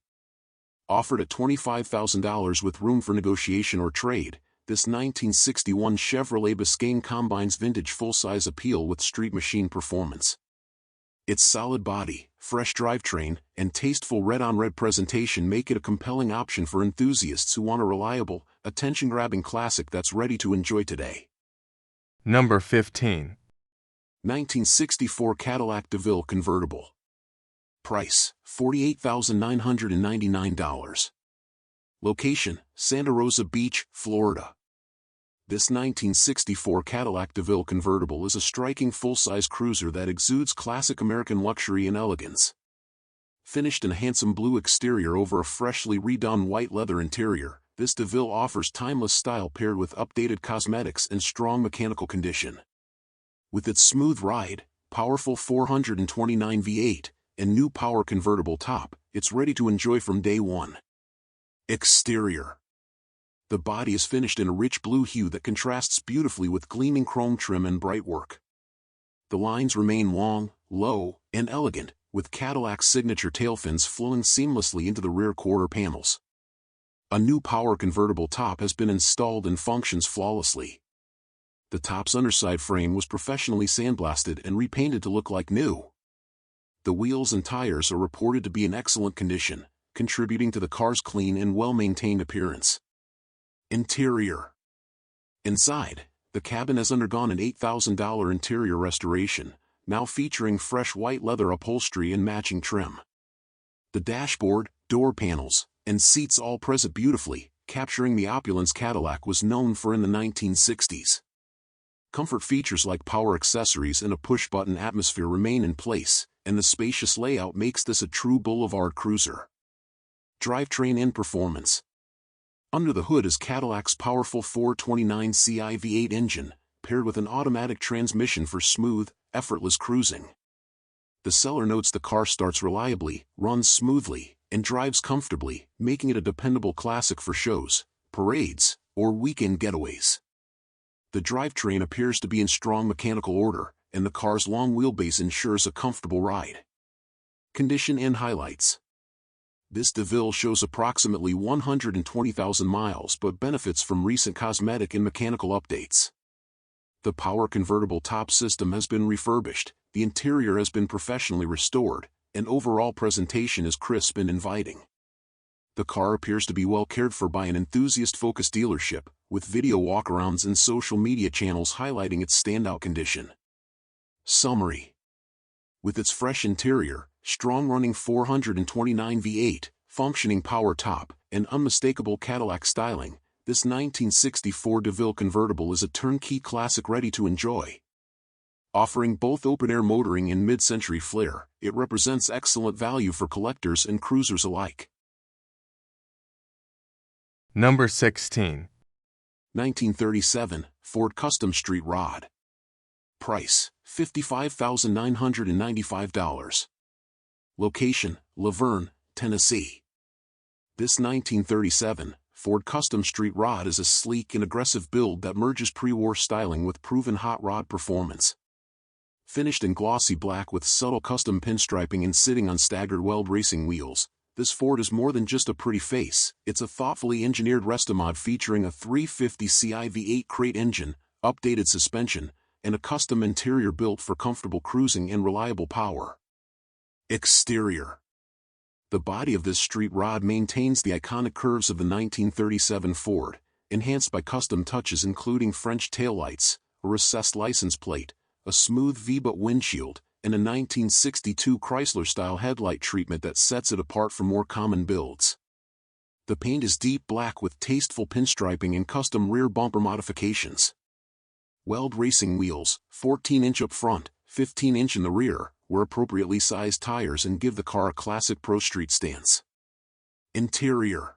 Offered at $25,000 with room for negotiation or trade, this 1961 Chevrolet Biscane combines vintage full-size appeal with street machine performance. Its solid body, fresh drivetrain, and tasteful red-on-red presentation make it a compelling option for enthusiasts who want a reliable, attention-grabbing classic that's ready to enjoy today. Number 15. 1964 Cadillac Deville Convertible. Price, $48,999. Location, Santa Rosa Beach, Florida. This 1964 Cadillac Deville Convertible is a striking full-size cruiser that exudes classic American luxury and elegance. Finished in a handsome blue exterior over a freshly redone white leather interior, this Deville offers timeless style paired with updated cosmetics and strong mechanical condition. With its smooth ride, powerful 429 V8, and new power convertible top, it's ready to enjoy from day one. Exterior. The body is finished in a rich blue hue that contrasts beautifully with gleaming chrome trim and bright work. The lines remain long, low, and elegant, with Cadillac's signature tail fins flowing seamlessly into the rear quarter panels. A new power convertible top has been installed and functions flawlessly. The top's underside frame was professionally sandblasted and repainted to look like new. The wheels and tires are reported to be in excellent condition, contributing to the car's clean and well-maintained appearance. Interior. Inside, the cabin has undergone an $8,000 interior restoration, now featuring fresh white leather upholstery and matching trim. The dashboard, door panels, and seats all present beautifully, capturing the opulence Cadillac was known for in the 1960s. Comfort features like power accessories and a push-button atmosphere remain in place, and the spacious layout makes this a true boulevard cruiser. Drivetrain and performance. Under the hood is Cadillac's powerful 429 Ci V8 engine, paired with an automatic transmission for smooth, effortless cruising. The seller notes the car starts reliably, runs smoothly, and drives comfortably, making it a dependable classic for shows, parades, or weekend getaways. The drivetrain appears to be in strong mechanical order, and the car's long wheelbase ensures a comfortable ride. Condition and highlights. This Deville shows approximately 120,000 miles but benefits from recent cosmetic and mechanical updates. The power convertible top system has been refurbished, the interior has been professionally restored, and overall presentation is crisp and inviting. The car appears to be well cared for by an enthusiast-focused dealership, with video walkarounds and social media channels highlighting its standout condition. Summary. With its fresh interior, strong-running 429 V8, functioning power top, and unmistakable Cadillac styling, this 1964 Deville convertible is a turnkey classic ready to enjoy. Offering both open-air motoring and mid-century flair, it represents excellent value for collectors and cruisers alike. Number 16. 1937 Ford Custom Street Rod. Price, $55,995. Location, Laverne, Tennessee. This 1937 Ford Custom Street Rod is a sleek and aggressive build that merges pre-war styling with proven hot rod performance. Finished in glossy black with subtle custom pinstriping and sitting on staggered weld racing wheels, this Ford is more than just a pretty face, it's a thoughtfully engineered restomod featuring a 350 Ci V8 crate engine, updated suspension, and a custom interior built for comfortable cruising and reliable power. Exterior. The body of this street rod maintains the iconic curves of the 1937 Ford, enhanced by custom touches including French taillights, a recessed license plate, a smooth V-butt windshield, and a 1962 Chrysler-style headlight treatment that sets it apart from more common builds. The paint is deep black with tasteful pinstriping and custom rear bumper modifications. Weld racing wheels, 14-inch up front, 15-inch in the rear, were appropriately sized tires and give the car a classic pro street stance. Interior.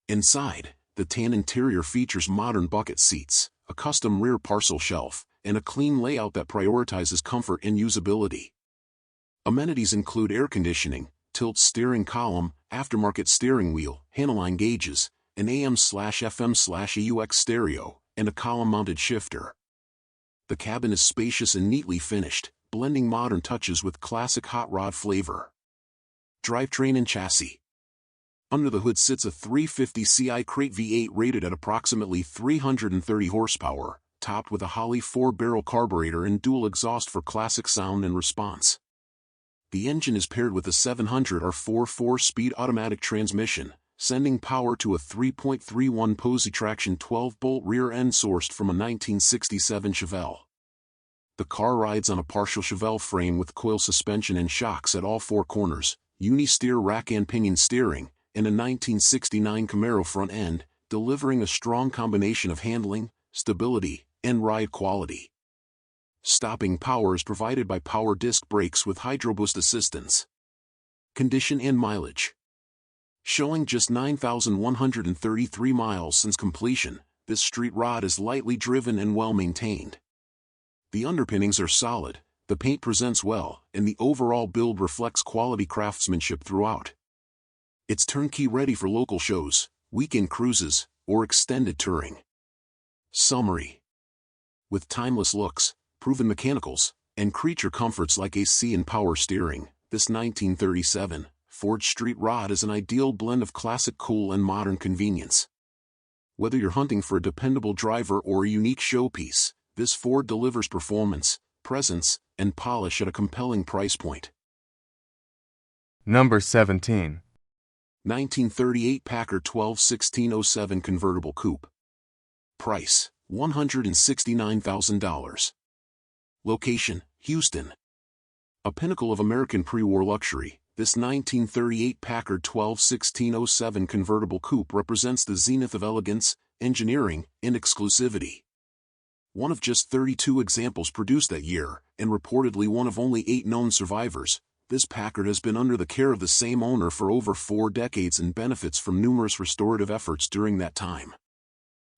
Inside, the tan interior features modern bucket seats, a custom rear parcel shelf, and a clean layout that prioritizes comfort and usability. Amenities include air conditioning, tilt steering column, aftermarket steering wheel, handleline gauges, an AM/FM/AUX stereo, and a column-mounted shifter. The cabin is spacious and neatly finished, blending modern touches with classic hot rod flavor. Drivetrain and chassis. Under the hood sits a 350 Ci crate V8 rated at approximately 330 horsepower, topped with a Holley 4-barrel carburetor and dual exhaust for classic sound and response. The engine is paired with a 700 R4 4-speed automatic transmission, sending power to a 3.31 Posey traction 12-bolt rear end sourced from a 1967 Chevelle. The car rides on a partial Chevelle frame with coil suspension and shocks at all four corners, uni-steer rack and pinion steering, and a 1969 Camaro front end, delivering a strong combination of handling, stability, and ride quality. Stopping power is provided by power disc brakes with hydroboost assistance. Condition and mileage. Showing just 9,133 miles since completion, this street rod is lightly driven and well maintained. The underpinnings are solid, the paint presents well, and the overall build reflects quality craftsmanship throughout. It's turnkey ready for local shows, weekend cruises, or extended touring. Summary. With timeless looks, proven mechanicals, and creature comforts like AC and power steering, this 1937 Ford Street Rod is an ideal blend of classic cool and modern convenience. Whether you're hunting for a dependable driver or a unique showpiece, this Ford delivers performance, presence, and polish at a compelling price point. Number 17. 1938 Packard 12/1607 Convertible Coupe. Price, $169,000. Location, Houston. A pinnacle of American pre-war luxury, this 1938 Packard 12/1607 Convertible Coupe represents the zenith of elegance, engineering, and exclusivity. One of just 32 examples produced that year, and reportedly one of only 8 known survivors, this Packard has been under the care of the same owner for over 4 decades and benefits from numerous restorative efforts during that time.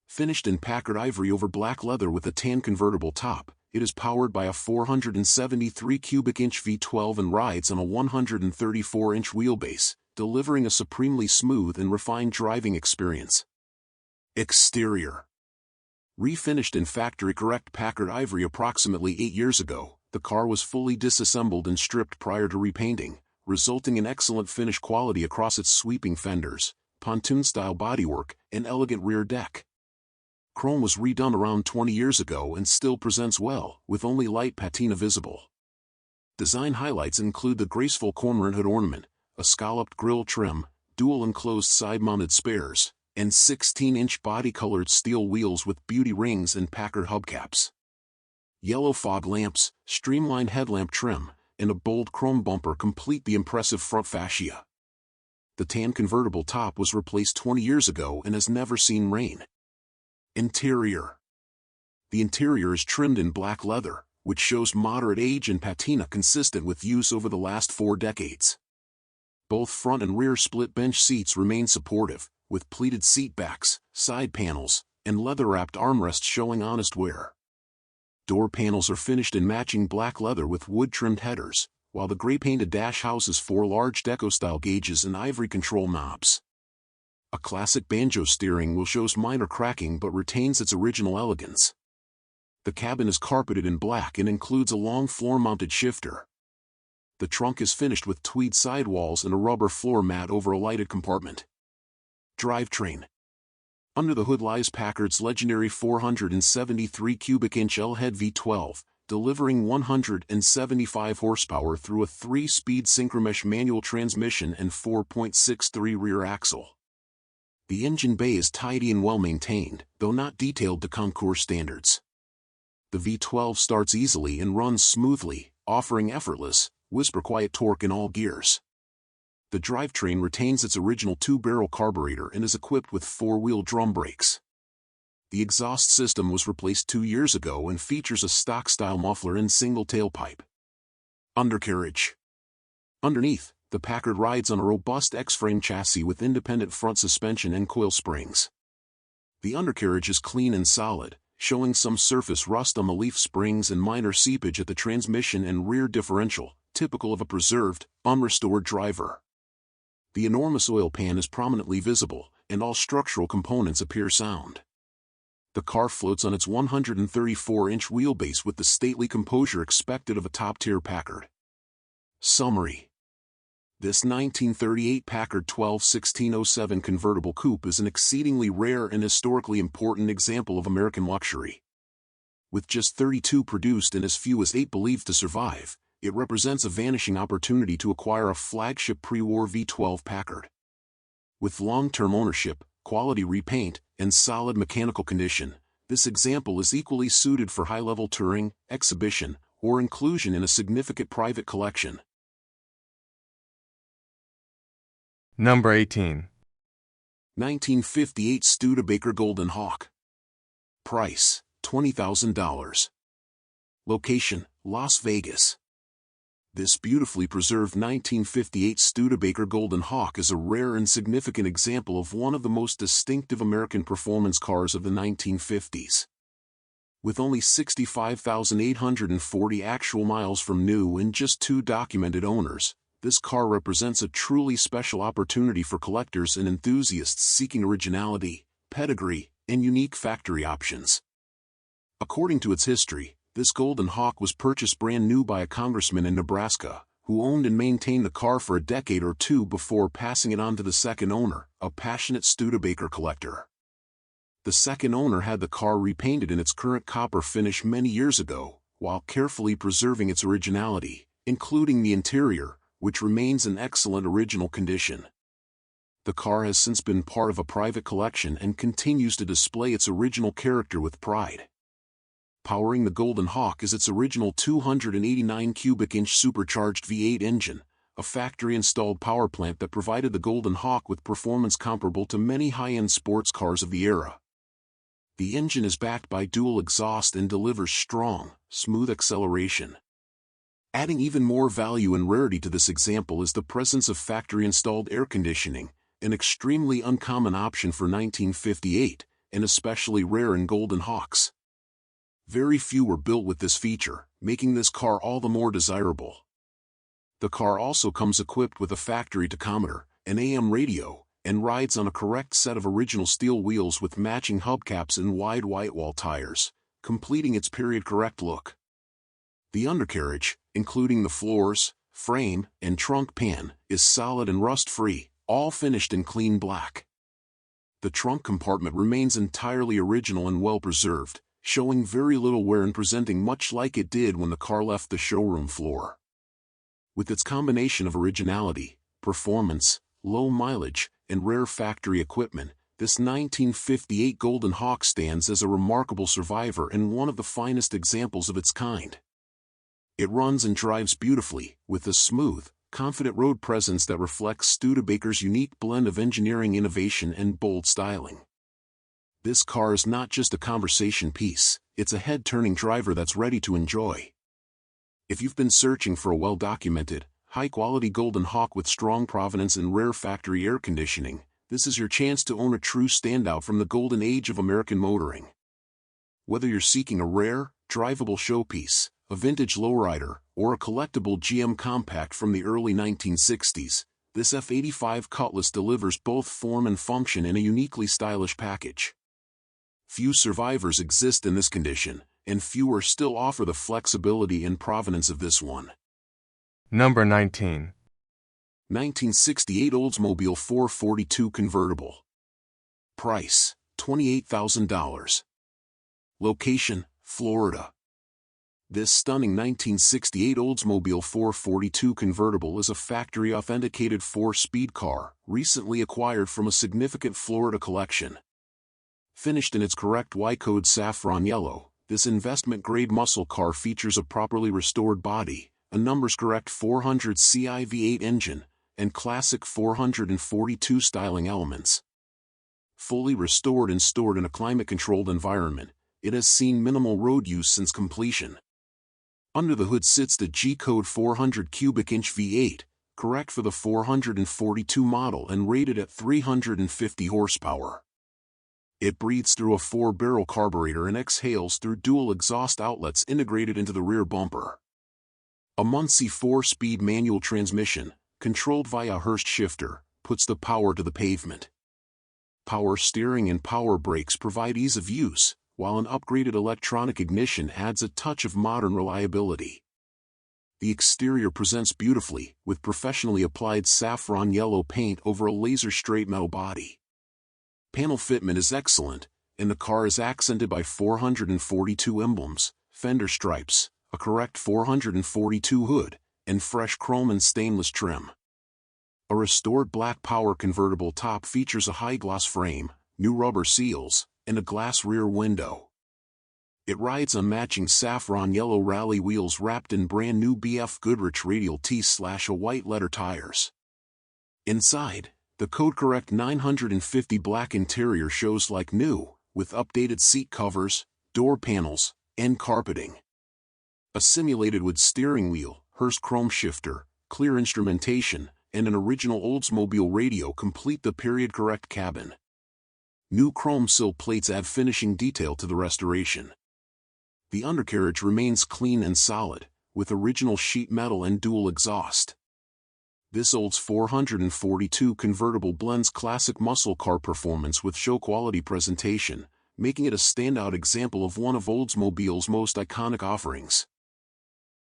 Finished in Packard ivory over black leather with a tan convertible top, It is powered by a 473 cubic inch V12 and rides on a 134-inch wheelbase, delivering a supremely smooth and refined driving experience. Exterior. Refinished in factory-correct Packard ivory approximately 8 years ago, the car was fully disassembled and stripped prior to repainting, resulting in excellent finish quality across its sweeping fenders, pontoon-style bodywork, and elegant rear deck. Chrome was redone around 20 years ago and still presents well, with only light patina visible. Design highlights include the graceful cormorant hood ornament, a scalloped grille trim, dual enclosed side-mounted spares, and 16-inch body-colored steel wheels with beauty rings and Packard hubcaps. Yellow fog lamps, streamlined headlamp trim, and a bold chrome bumper complete the impressive front fascia. The tan convertible top was replaced 20 years ago and has never seen rain. Interior. The interior is trimmed in black leather, which shows moderate age and patina consistent with use over the last 4 decades. Both front and rear split bench seats remain supportive, with pleated seat backs, side panels, and leather-wrapped armrests showing honest wear. Door panels are finished in matching black leather with wood-trimmed headers, while the gray-painted dash houses 4 large deco-style gauges and ivory control knobs. A classic banjo steering wheel shows minor cracking but retains its original elegance. The cabin is carpeted in black and includes a long floor-mounted shifter. The trunk is finished with tweed sidewalls and a rubber floor mat over a lighted compartment. Drivetrain. Under the hood lies Packard's legendary 473 cubic inch L-head V12, delivering 175 horsepower through a 3-speed synchromesh manual transmission and 4.63 rear axle. The engine bay is tidy and well maintained, though not detailed to concours standards. The V12 starts easily and runs smoothly, offering effortless, whisper-quiet torque in all gears. The drivetrain retains its original 2-barrel carburetor and is equipped with 4-wheel drum brakes. The exhaust system was replaced 2 years ago and features a stock-style muffler and single tailpipe. Undercarriage. Underneath, the Packard rides on a robust X-frame chassis with independent front suspension and coil springs. The undercarriage is clean and solid, showing some surface rust on the leaf springs and minor seepage at the transmission and rear differential, typical of a preserved, unrestored driver. The enormous oil pan is prominently visible, and all structural components appear sound. The car floats on its 134-inch wheelbase with the stately composure expected of a top-tier Packard. Summary. This 1938 Packard 121607 convertible coupe is an exceedingly rare and historically important example of American luxury. With just 32 produced and as few as 8 believed to survive, it represents a vanishing opportunity to acquire a flagship pre-war V12 Packard. With long-term ownership, quality repaint, and solid mechanical condition, this example is equally suited for high-level touring, exhibition, or inclusion in a significant private collection. Number 18. 1958 Studebaker Golden Hawk. Price, $20,000. Location, Las Vegas. This beautifully preserved 1958 Studebaker Golden Hawk is a rare and significant example of one of the most distinctive American performance cars of the 1950s. With only 65,840 actual miles from new and just 2 documented owners, this car represents a truly special opportunity for collectors and enthusiasts seeking originality, pedigree, and unique factory options. According to its history, this Golden Hawk was purchased brand new by a congressman in Nebraska, who owned and maintained the car for a decade or 2 before passing it on to the second owner, a passionate Studebaker collector. The second owner had the car repainted in its current copper finish many years ago, while carefully preserving its originality, including the interior, which remains in excellent original condition. The car has since been part of a private collection and continues to display its original character with pride. Powering the Golden Hawk is its original 289 cubic inch supercharged V8 engine, a factory-installed power plant that provided the Golden Hawk with performance comparable to many high-end sports cars of the era. The engine is backed by dual exhaust and delivers strong, smooth acceleration. Adding even more value and rarity to this example is the presence of factory-installed air conditioning, an extremely uncommon option for 1958, and especially rare in Golden Hawks. Very few were built with this feature, making this car all the more desirable. The car also comes equipped with a factory tachometer, an AM radio, and rides on a correct set of original steel wheels with matching hubcaps and wide whitewall tires, completing its period-correct look. The undercarriage, including the floors, frame, and trunk pan, is solid and rust-free, all finished in clean black. The trunk compartment remains entirely original and well-preserved, showing very little wear and presenting much like it did when the car left the showroom floor. With its combination of originality, performance, low mileage, and rare factory equipment, this 1958 Golden Hawk stands as a remarkable survivor and one of the finest examples of its kind. It runs and drives beautifully, with a smooth, confident road presence that reflects Studebaker's unique blend of engineering innovation and bold styling. This car is not just a conversation piece, it's a head-turning driver that's ready to enjoy. If you've been searching for a well-documented, high-quality Golden Hawk with strong provenance and rare factory air conditioning, this is your chance to own a true standout from the golden age of American motoring. Whether you're seeking a rare, drivable showpiece, a vintage lowrider, or a collectible GM compact from the early 1960s, this F85 Cutlass delivers both form and function in a uniquely stylish package. Few survivors exist in this condition, and fewer still offer the flexibility and provenance of this one. Number 19. 1968 Oldsmobile 442 Convertible. Price, $28,000. Location, Florida. This stunning 1968 Oldsmobile 442 Convertible is a factory-authenticated 4-speed car, recently acquired from a significant Florida collection. Finished in its correct Y-code saffron yellow, this investment-grade muscle car features a properly restored body, a numbers-correct 400 CI V8 engine, and classic 442 styling elements. Fully restored and stored in a climate-controlled environment, it has seen minimal road use since completion. Under the hood sits the G-code 400 cubic inch V8, correct for the 442 model and rated at 350 horsepower. It breathes through a 4-barrel carburetor and exhales through dual exhaust outlets integrated into the rear bumper. A muslce 4-speed manual transmission, controlled via a Hurst shifter, puts the power to the pavement. Power steering and power brakes provide ease of use, while an upgraded electronic ignition adds a touch of modern reliability. The exterior presents beautifully, with professionally applied saffron yellow paint over a laser-straight metal body. Panel fitment is excellent, and the car is accented by 442 emblems, fender stripes, a correct 442 hood, and fresh chrome and stainless trim. A restored black power convertible top features a high-gloss frame, new rubber seals, and a glass rear window. It rides on matching saffron yellow rally wheels wrapped in brand new BF Goodrich radial T/white letter tires. Inside, the code-correct 950 black interior shows like new, with updated seat covers, door panels, and carpeting. A simulated wood steering wheel, Hurst chrome shifter, clear instrumentation, and an original Oldsmobile radio complete the period-correct cabin. New chrome sill plates add finishing detail to the restoration. The undercarriage remains clean and solid, with original sheet metal and dual exhaust. This Olds 442 Convertible blends classic muscle car performance with show-quality presentation, making it a standout example of one of Oldsmobile's most iconic offerings.